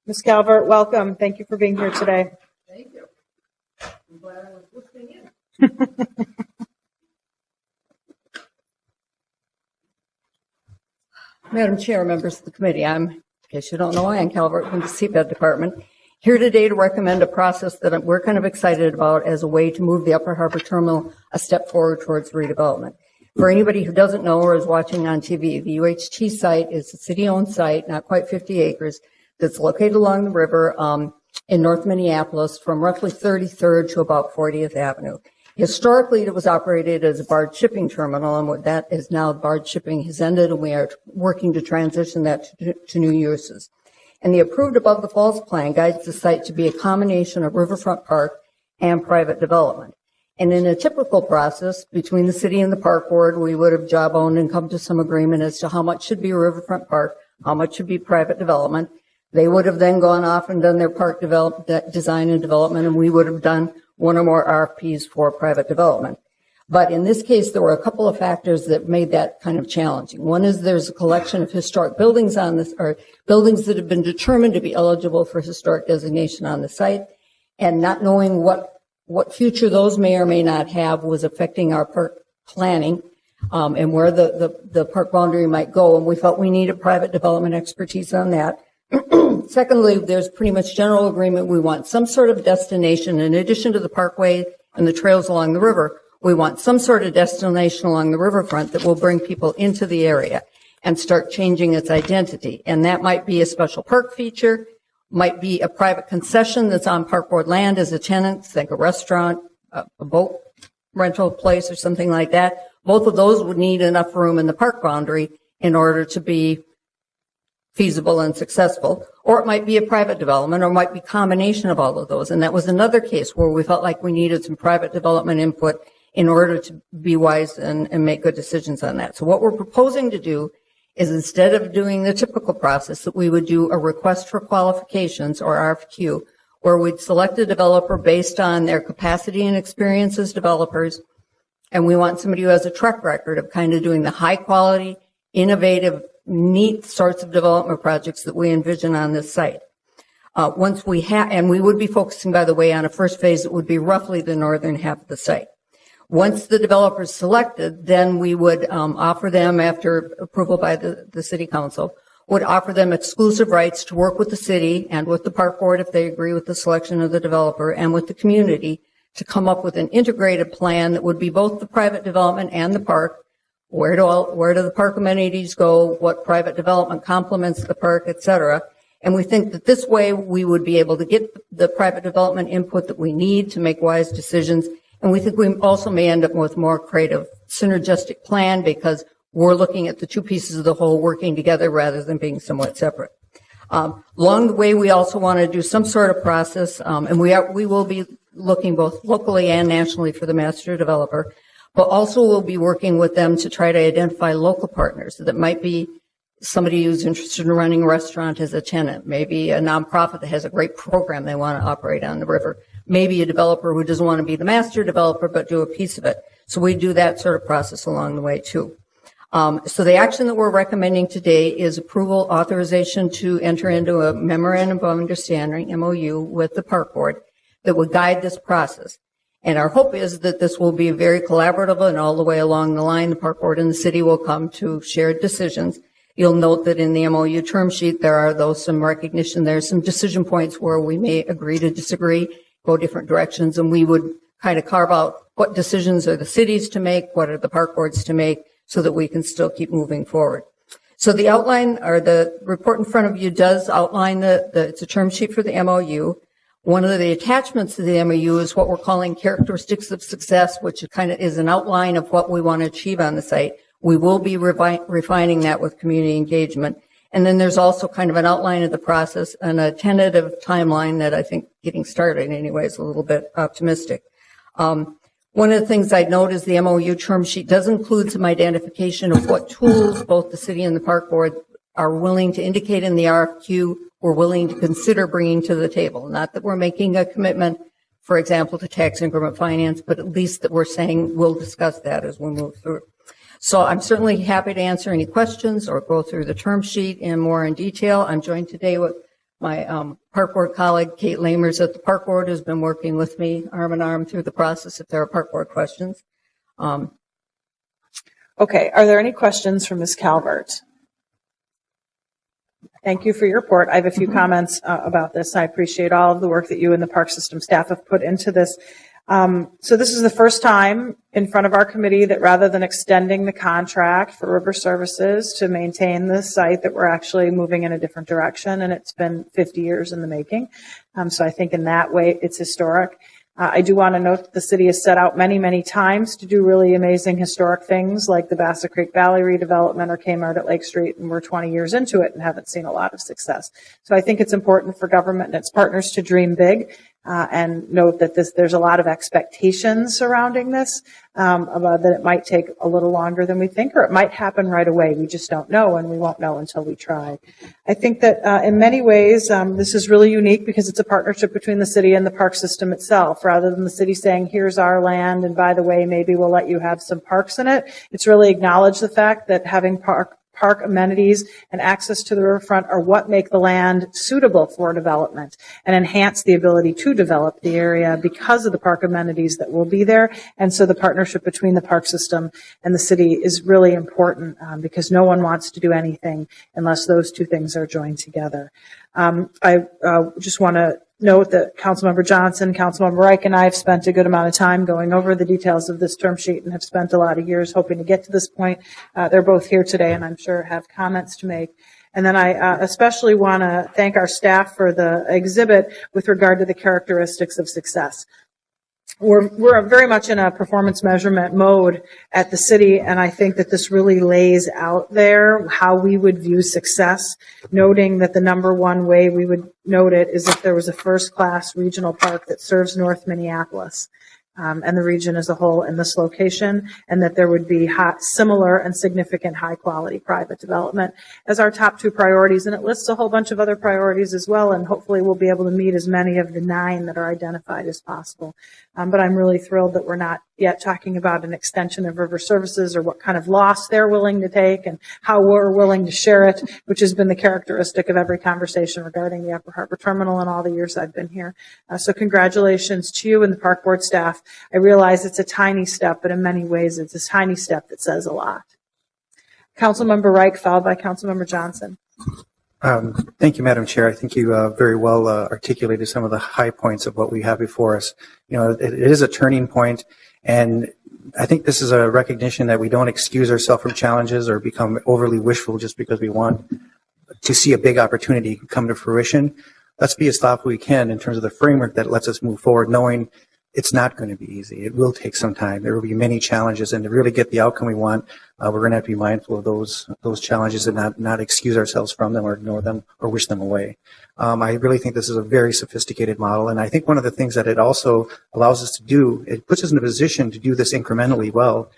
Ms. Calvert, welcome. Thank you for being here today. Thank you. I'm glad I was listening in. Madam Chair, members of the committee, in case you don't know, I'm Calvert from the Seabed Department, here today to recommend a process that we're kind of excited about as a way to move the Upper Harbor Terminal a step forward towards redevelopment. For anybody who doesn't know or is watching on TV, the UHT site is a city-owned site, not quite 50 acres, that's located along the river in North Minneapolis from roughly 33rd to about 40th Avenue. Historically, it was operated as a barge shipping terminal, and what that is now, barge shipping has ended, and we are working to transition that to new uses. And the approved above the falls plan guides the site to be a combination of riverfront park and private development. And in a typical process between the city and the park board, we would have job owned and come to some agreement as to how much should be riverfront park, how much should be private development. They would have then gone off and done their park design and development, and we would have done one or more RFPs for private development. But in this case, there were a couple of factors that made that kind of challenging. One is there's a collection of historic buildings on this, or buildings that have been determined to be eligible for historic designation on the site, and not knowing what future those may or may not have was affecting our park planning and where the park boundary might go. And we felt we needed private development expertise on that. Secondly, there's pretty much general agreement. We want some sort of destination in addition to the parkway and the trails along the river. We want some sort of destination along the riverfront that will bring people into the area and start changing its identity. And that might be a special park feature, might be a private concession that's on park board land as a tenant, think a restaurant, a boat rental place or something like that. Both of those would need enough room in the park boundary in order to be feasible and successful, or it might be a private development, or it might be a combination of all of those. And that was another case where we felt like we needed some private development input in order to be wise and make good decisions on that. So what we're proposing to do is, instead of doing the typical process, that we would do a request for qualifications, or RFQ, where we'd select a developer based on their capacity and experience as developers. And we want somebody who has a track record of kind of doing the high quality, innovative, neat sorts of development projects that we envision on this site. Once we have, and we would be focusing, by the way, on a first phase that would be roughly the northern half of the site. Once the developer is selected, then we would offer them, after approval by the city council, would offer them exclusive rights to work with the city and with the park board if they agree with the selection of the developer, and with the community to come up with an integrated plan that would be both the private development and the park. Where do the park amenities go? What private development complements the park, et cetera. And we think that this way we would be able to get the private development input that we need to make wise decisions. And we think we also may end up with more creative, synergistic plan, because we're looking at the two pieces of the whole working together rather than being somewhat separate. Along the way, we also want to do some sort of process, and we will be looking both locally and nationally for the master developer. But also we'll be working with them to try to identify local partners. That might be somebody who's interested in running a restaurant as a tenant, maybe a nonprofit that has a great program they want to operate on the river, maybe a developer who doesn't want to be the master developer but do a piece of it. So we do that sort of process along the way too. So the action that we're recommending today is approval authorization to enter into a memorandum of understanding, MOU, with the park board that would guide this process. And our hope is that this will be very collaborative, and all the way along the line, the park board and the city will come to shared decisions. You'll note that in the MOU term sheet, there are some recognition. There's some decision points where we may agree to disagree, go different directions, and we would kind of carve out what decisions are the cities to make, what are the park boards to make, so that we can still keep moving forward. So the outline, or the report in front of you, does outline it's a term sheet for the MOU. One of the attachments to the MOU is what we're calling characteristics of success, which kind of is an outline of what we want to achieve on the site. We will be refining that with community engagement. And then there's also kind of an outline of the process and a tentative timeline that I think getting started anyway is a little bit optimistic. One of the things I'd note is the MOU term sheet does include some identification of what tools both the city and the park board are willing to indicate in the RFQ we're willing to consider bringing to the table. Not that we're making a commitment, for example, to tax increment finance, but at least that we're saying we'll discuss that as we move through. So I'm certainly happy to answer any questions or go through the term sheet in more in detail. I'm joined today My park board colleague, Kate Lamers at the park board, has been working with me arm in arm through the process if there are park board questions. Okay, are there any questions for Ms. Calvert? Thank you for your report. I have a few comments about this. I appreciate all of the work that you and the park system staff have put into this. So this is the first time in front of our committee that rather than extending the contract for river services to maintain this site, that we're actually moving in a different direction, and it's been 50 years in the making. So I think in that way it's historic. I do want to note that the city has set out many, many times to do really amazing historic things like the Bassett Creek Valley redevelopment or Kmart at Lake Street, and we're 20 years into it and haven't seen a lot of success. So I think it's important for government and its partners to dream big and note that there's a lot of expectations surrounding this, about that it might take a little longer than we think, or it might happen right away. We just don't know, and we won't know until we try. I think that in many ways, this is really unique because it's a partnership between the city and the park system itself. Rather than the city saying, here's our land, and by the way, maybe we'll let you have some parks in it, it's really acknowledged the fact that having park amenities and access to the riverfront are what make the land suitable for development and enhance the ability to develop the area because of the park amenities that will be there. And so the partnership between the park system and the city is really important because no one wants to do anything unless those two things are joined together. I just want to note that Councilmember Johnson, Councilmember Reich, and I have spent a good amount of time going over the details of this term sheet and have spent a lot of years hoping to get to this point. They're both here today and I'm sure have comments to make. And then I especially want to thank our staff for the exhibit with regard to the characteristics of success. We're very much in a performance measurement mode at the city, and I think that this really lays out there how we would view success, noting that the number one way we would note it is if there was a first-class regional park that serves North Minneapolis and the region as a whole in this location, and that there would be similar and significant high-quality private development as our top two priorities. And it lists a whole bunch of other priorities as well, and hopefully we'll be able to meet as many of the 9 that are identified as possible. But I'm really thrilled that we're not yet talking about an extension of river services or what kind of loss they're willing to take and how we're willing to share it, which has been the characteristic of every conversation regarding the Upper Harbor Terminal in all the years I've been here. So congratulations to you and the Park Board staff. I realize it's a tiny step, but in many ways it's a tiny step that says a lot. Councilmember Reich, followed by Councilmember Johnson. Thank you, Madam Chair. I think you very well articulated some of the high points of what we have before us. You know, it is a turning point, and I think this is a recognition that we don't excuse ourselves from challenges or become overly wishful just because we want to see a big opportunity come to fruition. Let's be as thoughtful we can in terms of the framework that lets us move forward, knowing it's not going to be easy. It will take some time. There will be many challenges, and to really get the outcome we want, we're going to have to be mindful of those challenges and not excuse ourselves from them or ignore them or wish them away. I really think this is a very sophisticated model, and I think one of the things that it also allows us to do, it puts us in a position to do this incrementally well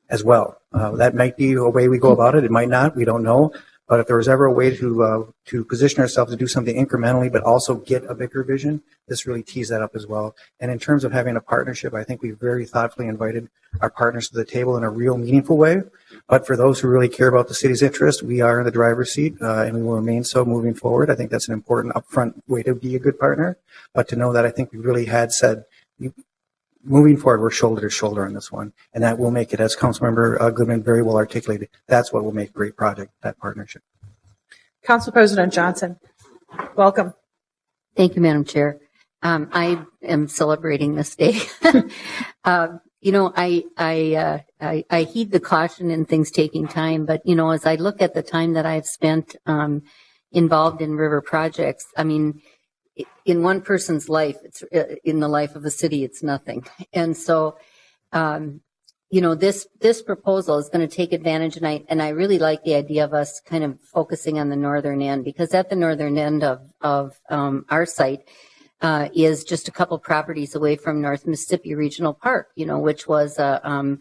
as well. That might be a way we go about it. It might not. We don't know. But if there was ever a way to position ourselves to do something incrementally, but also get a bigger vision, this really tees that up as well. And in terms of having a partnership, I think we've very thoughtfully invited our partners to the table in a real meaningful way. But for those who really care about the city's interest, we are in the driver's seat, and we will remain so moving forward. I think that's an important upfront way to be a good partner. But to know that I think we really had said, moving forward, we're shoulder to shoulder on this one, and that will make it, as Councilmember Goodman very well articulated, that's what will make a great project, that partnership. Council President Johnson, welcome. Thank you, Madam Chair. I am celebrating this day. I heed the caution in things taking time, but, you know, as I look at the time that I've spent involved in river projects, I mean, in one person's life, it's in the life of the city, it's nothing. And so, this proposal is going to take advantage, and I really like the idea of us kind of focusing on the northern end, because at the northern end of our site is just a couple properties away from North Mississippi Regional Park, which was a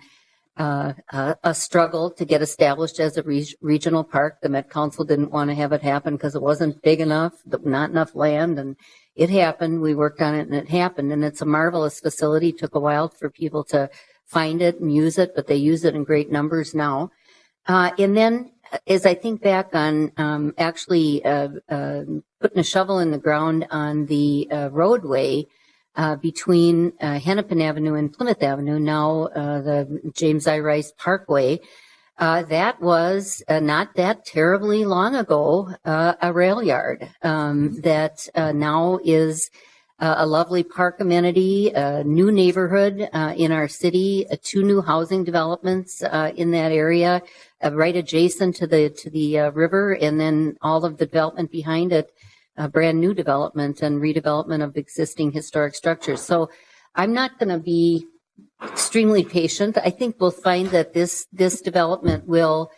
struggle to get established as a regional park. The Met Council didn't want to have it happen because it wasn't big enough, not enough land, and it happened. We worked on it and it happened, and it's a marvelous facility. It took a while for people to find it and use it, but they use it in great numbers now. And then as I think back on actually putting a shovel in the ground on the roadway between Hennepin Avenue and Plymouth Avenue, now the James I. Rice Parkway, that was not that terribly long ago a rail yard that now is a lovely park amenity, a new neighborhood in our city, 2 new housing developments in that area, right adjacent to the river, and then all of the development behind it, brand new development and redevelopment of existing historic structures. So I'm not going to be extremely patient. I think we'll find that this development will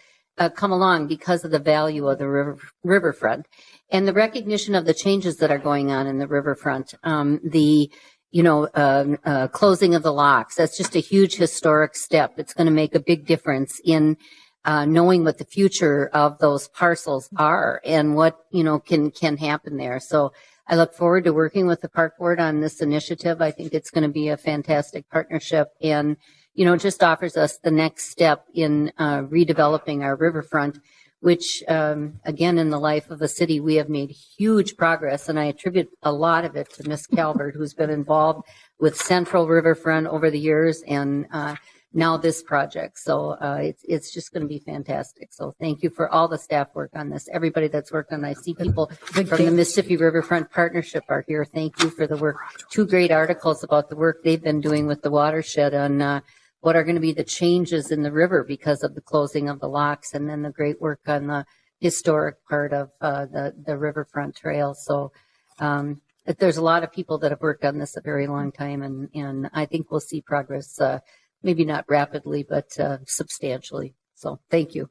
come along because of the value of the riverfront. And the recognition of the changes that are going on in the riverfront, closing of the locks, that's just a huge historic step. It's going to make a big difference in knowing what the future of those parcels are and what, can happen there. So I look forward to working with the Park Board on this initiative. I think it's going to be a fantastic partnership and, just offers us the next step in redeveloping our riverfront, which, again, in the life of the city, we have made huge progress, and I attribute a lot of it to Ms. Calvert, who's been involved with Central Riverfront over the years, and now this project. So it's just going to be fantastic. So thank you for all the staff work on this, everybody that's worked on it. I see people from the Mississippi Riverfront Partnership are here. Thank you for the work. 2 great articles about the work they've been doing with the watershed on what are going to be the changes in the river because of the closing of the locks, and then the great work on the historic part of the riverfront trail. So there's a lot of people that have worked on this a very long time, and I think we'll see progress, maybe not rapidly, but substantially. So thank you.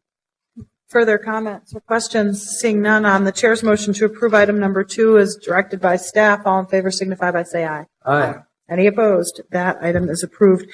Further comments or questions? Seeing none, on the chair's motion to approve item number 2 as directed by staff, all in favor signify by say aye. Aye. Any opposed? That item is approved.